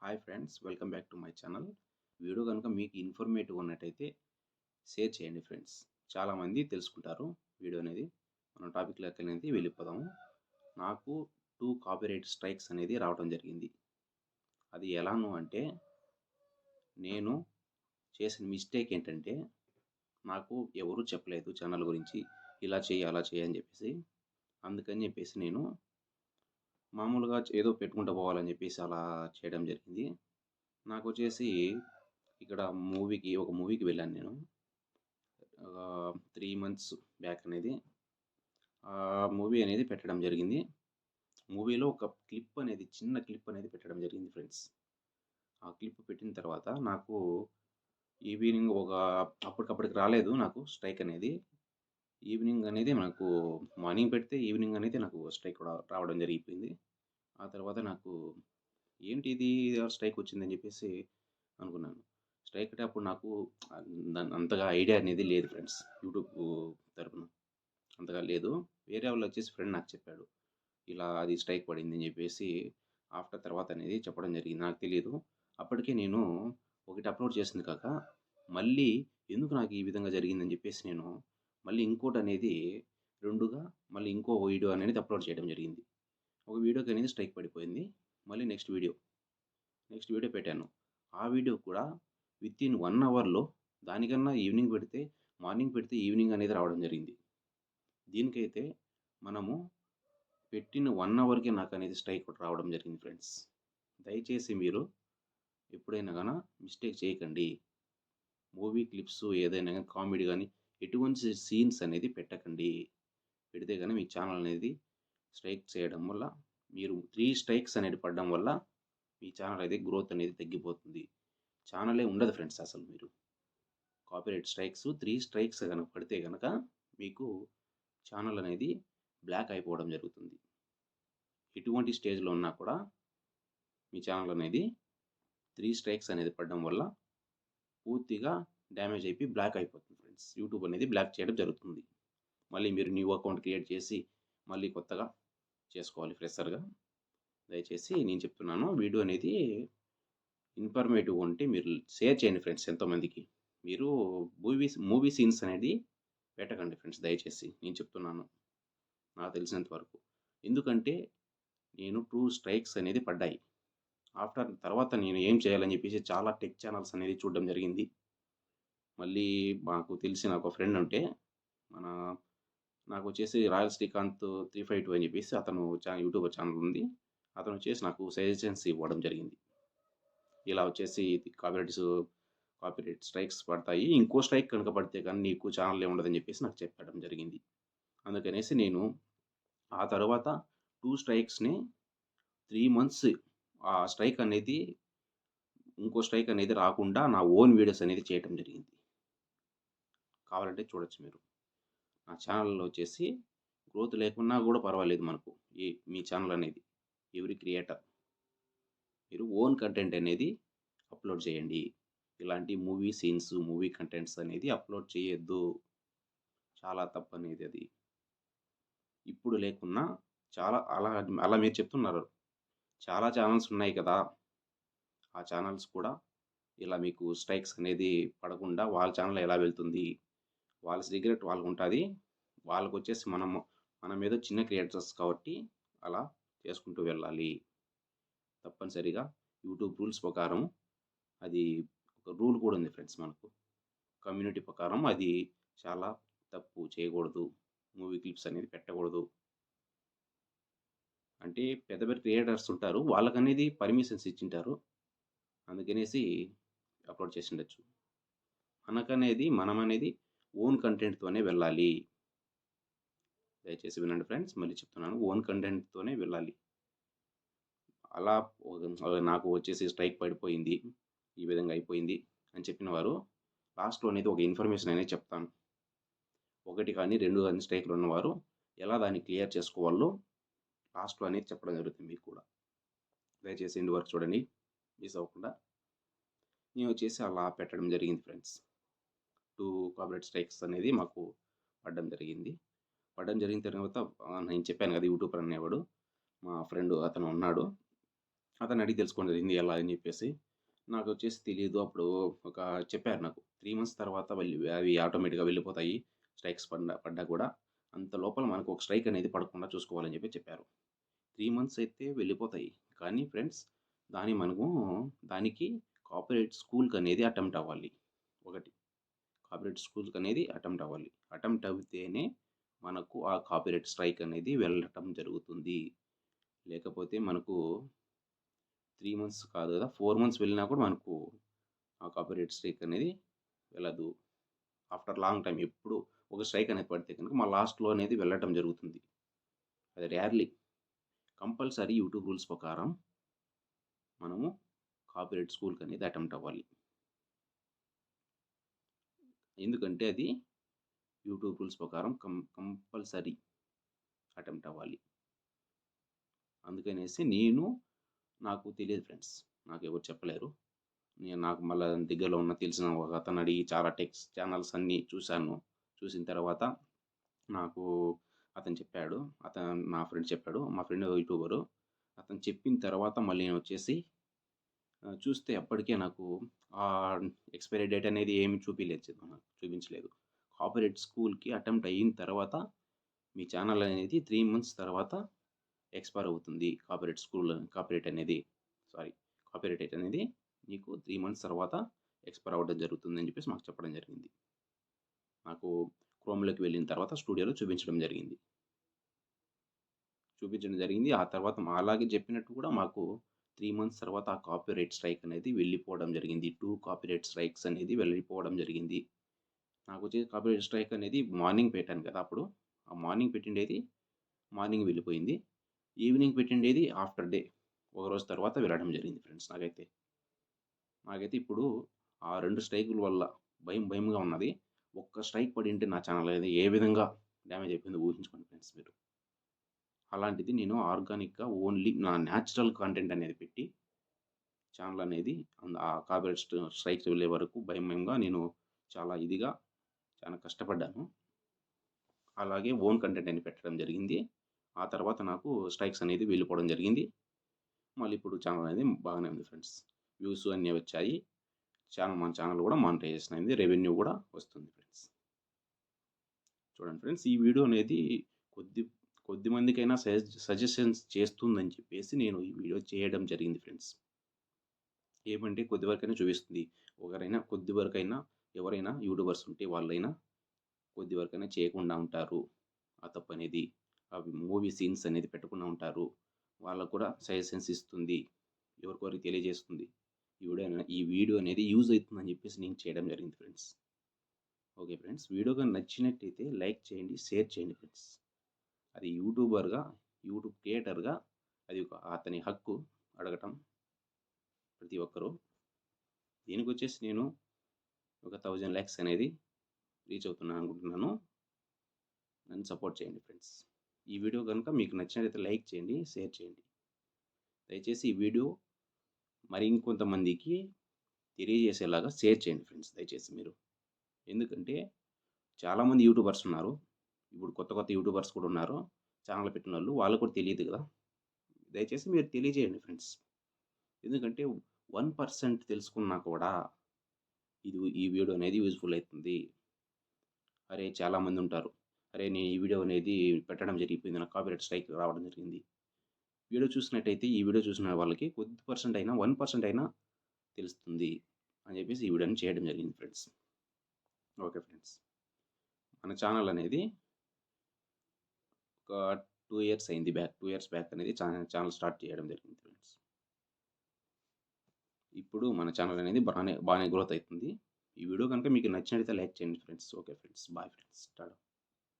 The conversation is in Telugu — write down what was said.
Hi friends, welcome back to my channel. Video కనుక మీకు ఇన్ఫర్మేటివ్ ఉన్నట్టయితే షేర్ చేయండి ఫ్రెండ్స్. చాలామంది తెలుసుకుంటారు వీడియో అనేది. మనం టాపిక్లోకి అనేది వెళ్ళిపోదాము. నాకు 2 కాపీరైట్ స్ట్రైక్స్ అనేది రావడం జరిగింది. అది ఎలాను అంటే, నేను చేసిన మిస్టేక్ ఏంటంటే, నాకు ఎవరు చెప్పలేదు ఛానల్ గురించి. ఇలా చేయి, అలా చేయి అని చెప్పేసి. అందుకని చెప్పేసి నేను మామూలుగా ఏదో పెట్టుకుంటూ పోవాలని చెప్పేసి అలా చేయడం జరిగింది. నాకొచ్చేసి ఇక్కడ ఒక మూవీకి వెళ్ళాను నేను. 3 మంత్స్ బ్యాక్ అనేది. ఆ మూవీ అనేది పెట్టడం జరిగింది. మూవీలో ఒక చిన్న క్లిప్ అనేది పెట్టడం జరిగింది ఫ్రెండ్స్. ఆ క్లిప్ పెట్టిన తర్వాత నాకు ఈవినింగ్ అప్పటికప్పటికి రాలేదు నాకు స్ట్రైక్ అనేది. ఈవినింగ్ అనేది నాకు మార్నింగ్ పెడితే ఈవినింగ్ అనేది నాకు స్ట్రైక్ రావడం జరిగిపోయింది. ఆ తర్వాత నాకు ఏంటి ఇది స్ట్రైక్ వచ్చిందని చెప్పేసి అనుకున్నాను. స్ట్రైక్ అంటే అప్పుడు నాకు అంతగా ఐడియా అనేది లేదు ఫ్రెండ్స్. యూట్యూబ్ తరపున అంతగా లేదు. వేరే వాళ్ళు వచ్చేసి ఫ్రెండ్ నాకు చెప్పాడు. ఇలా అది స్ట్రైక్ పడింది అని చెప్పేసి ఆఫ్టర్ తర్వాత అనేది చెప్పడం జరిగింది. నాకు తెలియదు. అప్పటికే నేను ఒకటి అప్లోడ్ చేసింది కాక మళ్ళీ ఎందుకు నాకు ఈ విధంగా జరిగిందని చెప్పేసి నేను మళ్ళీ ఇంకోటనేది 2గా మళ్ళీ ఇంకో వీడియో అనేది అప్లోడ్ చేయడం జరిగింది. ఒక వీడియోకి అనేది స్ట్రైక్ పడిపోయింది. మళ్ళీ నెక్స్ట్ వీడియో పెట్టాను. ఆ వీడియో కూడా వితిన్ 1 అవర్‌లో దానికన్నా మార్నింగ్ పెడితే ఈవినింగ్ అనేది రావడం జరిగింది. దీనికైతే మనము పెట్టిన 1 అవర్‌కే నాకనేది స్ట్రైక్ రావడం జరిగింది ఫ్రెండ్స్. దయచేసి మీరు ఎప్పుడైనా మిస్టేక్ చేయకండి. మూవీ క్లిప్స్ ఏదైనా గాని కామెడీ గాని ఎటువంటి సీన్స్ అనేది పెట్టకండి. పెడితే మీ ఛానల్ అనేది స్ట్రైక్ చేయడం వల్ల మీరు 3 స్ట్రైక్స్ అనేది పడడం వల్ల మీ ఛానల్ అయితే గ్రోత్ అనేది తగ్గిపోతుంది. ఛానలే ఉండదు ఫ్రెండ్స్ అసలు మీరు. కాపీరైట్ స్ట్రైక్స్ 3 స్ట్రైక్స్ గనక పడితే గనక మీకు ఛానల్ అనేది బ్లాక్ అయిపోవడం జరుగుతుంది. ఎటువంటి స్టేజ్‌లో ఉన్నా కూడా మీ ఛానల్ అనేది 3 స్ట్రైక్స్ అనేది పడడం వల్ల పూర్తిగా డ్యామేజ్ అయిపోయి బ్లాక్ అయిపోతుంది ఫ్రెండ్స్. యూట్యూబ్ అనేది బ్లాక్ చేయడం జరుగుతుంది. మళ్ళీ మీరు న్యూ అకౌంట్ క్రియేట్ చేసి మళ్ళీ కొత్తగా చేసుకోవాలి ఫ్రెషర్‌గా. దయచేసి నేను చెప్తున్నాను వీడియో అనేది ఇన్ఫర్మేటివ్ ఉంటే మీరు షేర్ చేయండి ఫ్రెండ్స్ ఎంతోమందికి. మీరు మూవీ సీన్స్ అనేది పెట్టకండి ఫ్రెండ్స్ దయచేసి. నేను చెప్తున్నాను నాకు తెలిసినంత వరకు. ఎందుకంటే నేను 2 స్ట్రైక్స్ అనేది పడ్డాయి. ఆఫ్టర్ తర్వాత నేను ఏం చేయాలని చెప్పేసి చాలా టెక్ ఛానల్స్ అనేది చూడడం జరిగింది. మళ్ళీ మాకు తెలిసిన ఒక ఫ్రెండ్ ఉంటే మన నాకొచ్చేసి రాయల్ శ్రీకాంత్ 352 అని చెప్పేసి అతను యూట్యూబ్ ఛానల్ ఉంది. అతను వచ్చేసి నాకు సజెషన్స్ ఇవ్వడం జరిగింది. ఇలా వచ్చేసి కాపీరైట్ స్ట్రైక్స్ పడతాయి. ఇంకో స్ట్రైక్ కనుక పడితే కానీ నీకు ఛానలే ఉండదని చెప్పేసి నాకు చెప్పడం జరిగింది. అందుకనేసి నేను ఆ తర్వాత 2 స్ట్రైక్స్‌ని 3 మంత్స్ ఆ స్ట్రైక్ అనేది ఇంకో స్ట్రైక్ అనేది రాకుండా నా ఓన్ వీడియోస్ అనేది చేయటం జరిగింది. కావాలంటే చూడొచ్చు మీరు. నా ఛానల్‌లో వచ్చేసి గ్రోత్ లేకున్నా కూడా పర్వాలేదు మనకు. మీ ఛానల్ అనేది ఎవ్రి క్రియేటర్ మీరు ఓన్ కంటెంట్ అనేది అప్లోడ్ చేయండి. ఇలాంటి మూవీ సీన్స్, మూవీ కంటెంట్స్ అనేది అప్లోడ్ చేయొద్దు. చాలా తప్పనేది అది. ఇప్పుడు లేకున్నా అలా అలా మీరు చెప్తున్నారు. చాలా ఛానల్స్ ఉన్నాయి కదా! ఆ ఛానల్స్ కూడా ఇలా మీకు స్ట్రైక్స్ అనేది పడకుండా వాళ్ళ ఛానల్ ఎలా వెళ్తుంది? వాళ్ళ సీక్రెట్ వాళ్ళకుంటాది. వాళ్ళకొచ్చేసి మనం ఏదో చిన్న క్రియేటర్స్ కాబట్టి అలా చేసుకుంటూ వెళ్ళాలి. తప్పనిసరిగా యూట్యూబ్ రూల్స్ ప్రకారం అది ఒక రూల్ కూడా ఉంది ఫ్రెండ్స్ మనకు. కమ్యూనిటీ ప్రకారం అది చాలా తప్పు చేయకూడదు. మూవీ క్లిప్స్ అనేది పెట్టకూడదు. అంటే పెద్ద పెద్ద క్రియేటర్స్ ఉంటారు. వాళ్ళకనేది పర్మిషన్స్ ఇచ్చింటారు. అందుకనేసి అప్లోడ్ చేసుండొచ్చు. మనమనేది ఓన్ కంటెంట్‌తోనే వెళ్ళాలి. దయచేసి వినండి ఫ్రెండ్స్. మళ్ళీ చెప్తున్నాను. ఓన్ కంటెంట్‌తోనే వెళ్ళాలి. అలా నాకు వచ్చేసి స్ట్రైక్ పడిపోయింది. ఈ విధంగా అయిపోయింది అని చెప్పిన వారు లాస్ట్‌లో అనేది ఒక ఇన్ఫర్మేషన్ అనేది చెప్తాను. 1 కానీ 2 కానీ స్ట్రైక్‌లు ఉన్నవారు ఎలా దాన్ని క్లియర్ చేసుకోవాలో లాస్ట్‌లో అనేది చెప్పడం జరుగుతుంది మీకు కూడా. దయచేసి ఎండ్ వరకు చూడండి. మిస్ అవ్వకుండా. నేను వచ్చేసి అలా పెట్టడం జరిగింది ఫ్రెండ్స్. 2 కాపీరైట్ స్ట్రైక్స్ అనేది మాకు పడడం జరిగింది. పడడం జరిగిన తర్వాత నేను చెప్పాను కదా! యూట్యూబర్ అనేవాడు మా ఫ్రెండ్ అతను ఉన్నాడు. అతన్ని అడిగి తెలుసుకోవడం జరిగింది ఎలా అని చెప్పేసి. నాకొచ్చేసి తెలీదు. అప్పుడు ఒక చెప్పారు నాకు. 3 మంత్స్ తర్వాత అవి ఆటోమేటిక్‌గా వెళ్ళిపోతాయి. స్ట్రైక్స్ పడ్డా కూడా. అంత లోపల మనకు ఒక స్ట్రైక్ అనేది పడకుండా చూసుకోవాలని చెప్పారు. 3 మంత్స్ అయితే వెళ్ళిపోతాయి. కానీ ఫ్రెండ్స్ మనము దానికి కార్పొరేట్ స్కూల్‌కనేది అటెంప్ట్ అవ్వాలి. ఒకటి కార్పొరేట్ స్కూల్‌కనేది అటెంప్ట్ అవ్వాలి. అటెంప్ట్ అవుతేనే మనకు ఆ కాపీరైట్ స్ట్రైక్ అనేది వెళ్ళటం జరుగుతుంది. లేకపోతే మనకు 3 మంత్స్ కాదు కదా! 4 మంత్స్ వెళ్ళినా కూడా మనకు ఆ కాపీరైట్ స్ట్రైక్ అనేది వెళ్ళదు. ఆఫ్టర్ లాంగ్ టైమ్ ఎప్పుడు ఒక స్ట్రైక్ అనేది పడితే గనుక మా లాస్ట్‌లో అనేది వెళ్ళటం జరుగుతుంది. అది రేర్‌లీ. కంపల్సరీ యూట్యూబ్ రూల్స్ ప్రకారం మనము కాపీరైట్ స్కూల్‌కనేది అటెంప్ట్ అవ్వాలి. ఎందుకంటే అది యూట్యూబ్ రూల్స్ ప్రకారం కంపల్సరీ అటెంప్ట్ అవ్వాలి. అందుకనేసి నాకు తెలియదు ఫ్రెండ్స్. నాకెవరు చెప్పలేరు. నాకు మళ్ళా దగ్గరలో ఉన్న తెలిసిన ఒకతన్ని అడిగి చాలా ఛానల్స్ అన్నీ చూశాను. చూసిన తర్వాత నాకు అతను చెప్పాడు. నా ఫ్రెండ్ చెప్పాడు. మా ఫ్రెండ్ యూట్యూబరు. అతను చెప్పిన తర్వాత మళ్ళీ నేనొచ్చేసి చూస్తే అప్పటికే నాకు ఎక్స్‌పైరీ డేట్ అనేది ఏమి చూపించలేదు. కార్పొరేట్ స్కూల్‌కి అటెంప్ట్ అయిన తర్వాత మీ ఛానల్ అనేది 3 మంత్స్ తర్వాత ఎక్స్‌పైర్ అవుతుంది. కాపీరైట్ అనేది నీకు 3 మంత్స్ తర్వాత ఎక్స్‌పైర్ అవ్వడం జరుగుతుందని చెప్పేసి మాకు చెప్పడం జరిగింది. నాకు క్రోమ్‌లోకి వెళ్ళిన తర్వాత స్టూడియోలో చూపించడం జరిగింది. ఆ తర్వాత అలాగే చెప్పినట్టు కూడా మాకు 3 మంత్స్ తర్వాత ఆ కాపీరైట్ స్ట్రైక్ అనేది వెళ్ళిపోవడం జరిగింది. 2 కాపీరైట్ స్ట్రైక్స్ అనేది వెళ్ళిపోవడం జరిగింది. నాకొచ్చేసి కాపీరైట్ స్ట్రైక్ అనేది మార్నింగ్ పెట్టాను కదా! అప్పుడు. ఆ మార్నింగ్ పెట్టిండేది మార్నింగ్ వెళ్ళిపోయింది. ఈవినింగ్ పెట్టిండేది ఆఫ్టర్ డే. ఒక రోజు తర్వాత వెళ్ళడం జరిగింది ఫ్రెండ్స్ నాకైతే. నాకైతే ఇప్పుడు ఆ 2 స్ట్రైకుల వల్ల భయంగా ఉన్నది. ఒక్క స్ట్రైక్ పడింటే నా ఛానల్ అనేది ఏ విధంగా డ్యామేజ్ అయిపోయిందో ఊహించుకోండి ఫ్రెండ్స్ మీరు. అలాంటిది నేను ఆర్గానిక్‌గా ఓన్లీ నా న్యాచురల్ కంటెంట్ అనేది పెట్టి ఛానల్ అనేది ఆ కాపీరైట్ స్ట్రైక్స్ వెళ్ళే వరకు భయంగా నేను చాలా ఇదిగా చాలా కష్టపడ్డాను. అలాగే ఓన్ కంటెంట్ అని పెట్టడం జరిగింది. ఆ తర్వాత నాకు స్ట్రైక్స్ అనేది వెళ్ళిపోవడం జరిగింది. మళ్ళీ ఇప్పుడు ఛానల్ అనేది బాగానే ఉంది ఫ్రెండ్స్. వ్యూస్ అన్నీ వచ్చాయి. మన ఛానల్ కూడా మానిటైజేషన్ అయింది. రెవెన్యూ కూడా వస్తుంది ఫ్రెండ్స్. చూడండి ఫ్రెండ్స్ ఈ వీడియో అనేది కొద్ది కొద్ది మందికైనా సజెషన్స్ చేస్తుందని చెప్పేసి నేను ఈ వీడియో చేయడం జరిగింది ఫ్రెండ్స్. ఏమంటే కొద్ది వరకైనా చూపిస్తుంది. కొద్ది వరకైనా ఎవరైనా యూట్యూబర్స్ ఉంటే వాళ్ళైనా కొద్ది వరకైనా చేయకుండా ఉంటారు. ఆ తప్పనేది. అవి మూవీ సీన్స్ అనేది పెట్టకుండా ఉంటారు. వాళ్ళకి కూడా సజెషన్స్ ఇస్తుంది. ఎవరికొరికి తెలియజేస్తుంది. ఈ వీడియో అనేది యూజ్ అవుతుందని చెప్పేసి నేను చేయడం జరిగింది ఫ్రెండ్స్. Okay friends. వీడియో గాని నచ్చినట్టయితే లైక్ చేయండి, షేర్ చేయండి ఫ్రెండ్స్. అది యూట్యూబ్ క్రియేటర్‌గా అది అతని హక్కు అడగటం ప్రతి ఒక్కరు. దీనికొచ్చేసి నేను ఒక 1000 లైక్స్ అనేది రీచ్ అవుతున్నాను అనుకుంటున్నాను. నన్ను సపోర్ట్ చేయండి ఫ్రెండ్స్. ఈ వీడియో గనుక మీకు నచ్చినట్లయితే లైక్ చేయండి, షేర్ చేయండి. దయచేసి ఈ వీడియో మరి ఇంకొంతమందికి తెలియజేసేలాగా షేర్ చేయండి ఫ్రెండ్స్ దయచేసి మీరు. ఎందుకంటే చాలామంది యూట్యూబర్స్ ఉన్నారు. ఇప్పుడు కొత్త యూట్యూబర్స్ కూడా ఉన్నారు. ఛానల్ పెట్టినోళ్ళు. వాళ్ళకి కూడా తెలియదు కదా! దయచేసి మీరు తెలియజేయండి ఫ్రెండ్స్. ఎందుకంటే 1% తెలుసుకున్నా కూడా ఈ వీడియో అనేది యూజ్‌ఫుల్ అయితుంది. అరే! చాలామందుంటారు. అరే! నేను ఈ వీడియో అనేది పెట్టడం జరిగిపోయింది. నాకు కాపీరైట్ స్ట్రైక్ రావడం జరిగింది. ఈ వీడియో చూసిన వాళ్ళకి కొద్ది పర్సెంట్ అయినా 1% అయినా తెలుస్తుంది అని చెప్పేసి ఈ వీడియోని చేయడం జరిగింది ఫ్రెండ్స్. Okay friends. మన ఛానల్ అనేది ఒక 2 ఇయర్స్ అయింది 2 ఇయర్స్ బ్యాక్ అనేది ఛానల్ స్టార్ట్ చేయడం జరిగింది ఫ్రెండ్స్. ఇప్పుడు మన ఛానల్ అనేది బానే గ్రోత్ అయితుంది. ఈ వీడియో కనుక మీకు నచ్చినట్లయితే లైక్ చేయండి friends. Okay friends. Bye friends. Tata.